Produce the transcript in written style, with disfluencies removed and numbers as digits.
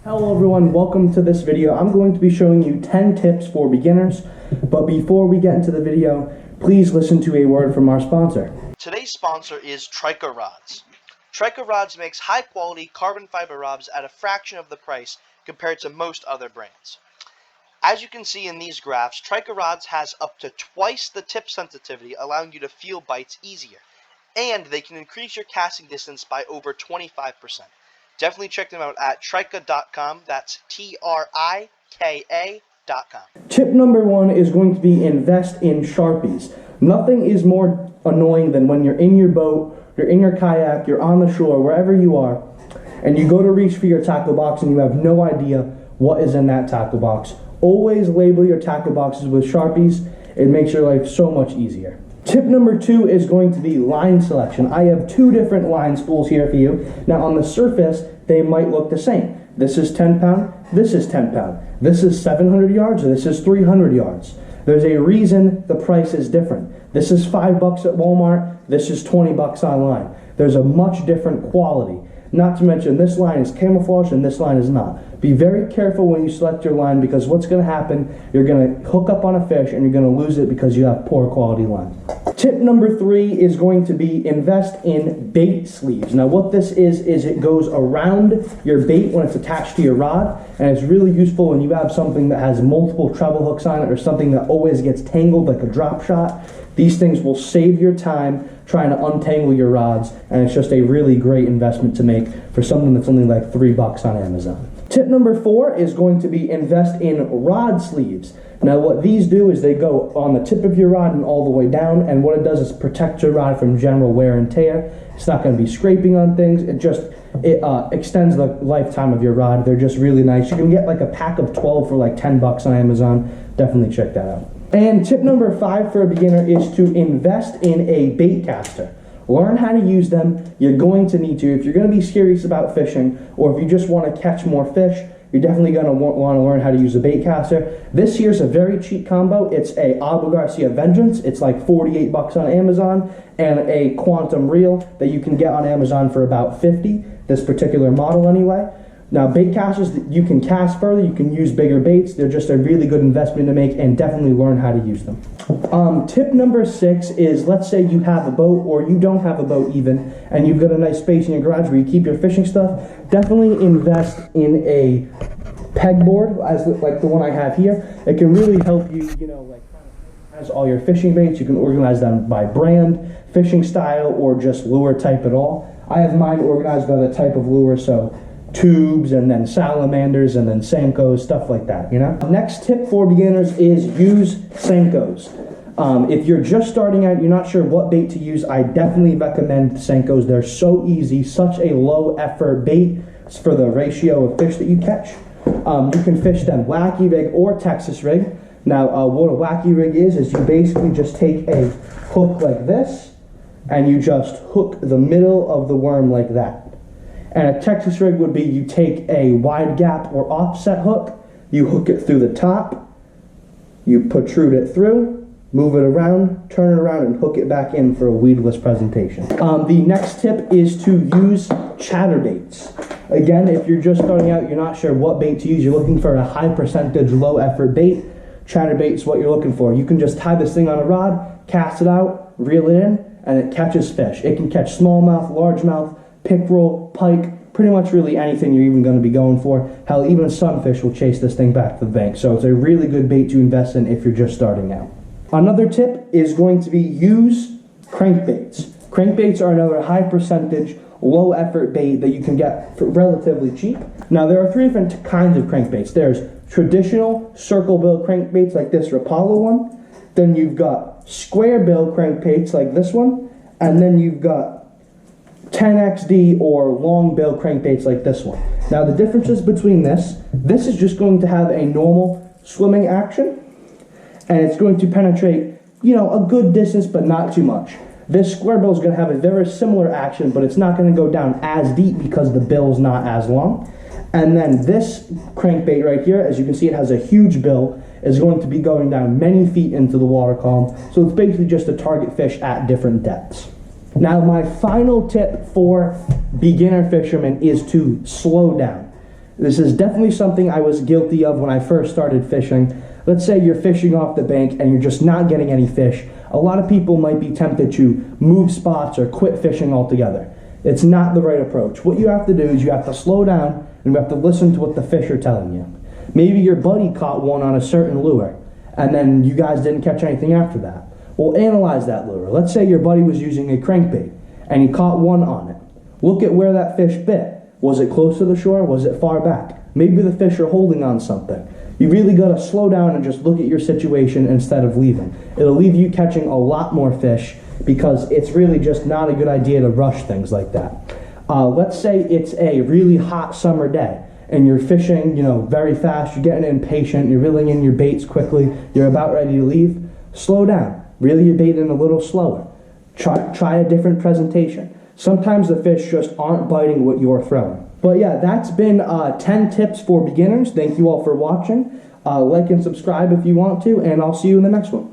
Hello everyone, welcome to this video. I'm going to be showing you 10 tips for beginners, but before we get into the video, please listen to a word from our sponsor. Today's sponsor is Trika Rods. Trika Rods makes high-quality carbon fiber rods at a fraction of the price compared to most other brands. As you can see in these graphs, Trika Rods has up to twice the tip sensitivity, allowing you to feel bites easier, and they can increase your casting distance by over 25%. Definitely check them out at trika.com. That's Trika.com. Tip number 1 is going to be invest in Sharpies. Nothing is more annoying than when you're in your boat, you're in your kayak, you're on the shore, wherever you are, and you go to reach for your tackle box and you have no idea what is in that tackle box. Always label your tackle boxes with Sharpies. It makes your life so much easier. Tip number 2 is going to be line selection. I have 2 different line spools here for you. Now on the surface, they might look the same. This is 10 pound, this is 10 pound. This is 700 yards, or this is 300 yards. There's a reason the price is different. This is $5 at Walmart, this is $20 online. There's a much different quality. Not to mention this line is camouflage and this line is not. Be very careful when you select your line, because what's going to happen, you're going to hook up on a fish and you're going to lose it because you have poor quality line. Tip number 3 is going to be invest in bait sleeves. Now what this is it goes around your bait when it's attached to your rod, and it's really useful when you have something that has multiple treble hooks on it or something that always gets tangled like a drop shot. These things will save your time trying to untangle your rods, and it's just a really great investment to make for something that's only like $3 on Amazon. Tip number 4 is going to be invest in rod sleeves. Now what these do is they go on the tip of your rod and all the way down, and what it does is protect your rod from general wear and tear. It's not going to be scraping on things. It extends the lifetime of your rod. They're just really nice. You can get like a pack of 12 for like $10 on Amazon. Definitely check that out. And tip number 5 for a beginner is to invest in a bait caster. Learn how to use them. You're going to need to. If you're going to be serious about fishing, or if you just want to catch more fish, you're definitely going to want to learn how to use a bait caster. This here's a very cheap combo. It's a Abu Garcia Vengeance. It's like $48 on Amazon, and a Quantum Reel that you can get on Amazon for about $50. This particular model anyway. Now bait casters, you can cast further, you can use bigger baits. They're just a really good investment to make, and definitely learn how to use them. Tip number 6 is, let's say you have a boat, or you don't have a boat even, and you've got a nice space in your garage where you keep your fishing stuff. Definitely invest in a pegboard, like the one I have here. It can really help you, organize all your fishing baits. You can organize them by brand, fishing style, or just lure type at all. I have mine organized by the type of lure, so tubes, and then salamanders, and then Senkos, stuff like that, Next tip for beginners is use Senkos. If you're just starting out, you're not sure what bait to use, I definitely recommend Senkos. They're so easy, such a low effort bait for the ratio of fish that you catch. You can fish them wacky rig or Texas rig. Now what a wacky rig is you basically just take a hook like this, and you just hook the middle of the worm like that. And a Texas rig would be you take a wide gap or offset hook, you hook it through the top, you protrude it through, move it around, turn it around, and hook it back in for a weedless presentation. The next tip is to use chatterbaits. Again, if you're just starting out, you're not sure what bait to use, you're looking for a high percentage, low effort bait, chatterbait is what you're looking for. You can just tie this thing on a rod, cast it out, reel it in, and it catches fish. It can catch smallmouth, largemouth, pickerel, pike, pretty much really anything you're even going to be going for. Hell, even sunfish will chase this thing back to the bank. So it's a really good bait to invest in if you're just starting out. Another tip is going to be use crankbaits. Crankbaits are another high percentage, low effort bait that you can get for relatively cheap. Now there are 3 different kinds of crankbaits. There's traditional circle bill crankbaits like this Rapala one. Then you've got square bill crankbaits like this one. And then you've got 10XD or long bill crankbaits like this one. Now the differences between this is just going to have a normal swimming action, and it's going to penetrate, a good distance, but not too much. This square bill is going to have a very similar action, but it's not going to go down as deep because the bill is not as long. And then this crankbait right here, as you can see, it has a huge bill, is going to be going down many feet into the water column. So it's basically just to target fish at different depths. Now my final tip for beginner fishermen is to slow down. This is definitely something I was guilty of when I first started fishing. Let's say you're fishing off the bank and you're just not getting any fish. A lot of people might be tempted to move spots or quit fishing altogether. It's not the right approach. What you have to do is you have to slow down and you have to listen to what the fish are telling you. Maybe your buddy caught one on a certain lure and then you guys didn't catch anything after that. Well, analyze that lure. Let's say your buddy was using a crankbait and he caught one on it. Look at where that fish bit. Was it close to the shore? Was it far back? Maybe the fish are holding on something. You really got to slow down and just look at your situation instead of leaving. It'll leave you catching a lot more fish because it's really just not a good idea to rush things like that. Let's say it's a really hot summer day and you're fishing, very fast, you're getting impatient, you're reeling in your baits quickly, you're about ready to leave. Slow down. Reel your bait in a little slower. Try a different presentation. Sometimes the fish just aren't biting what you're throwing. But yeah, that's been 10 tips for beginners. Thank you all for watching. Like and subscribe if you want to, and I'll see you in the next one.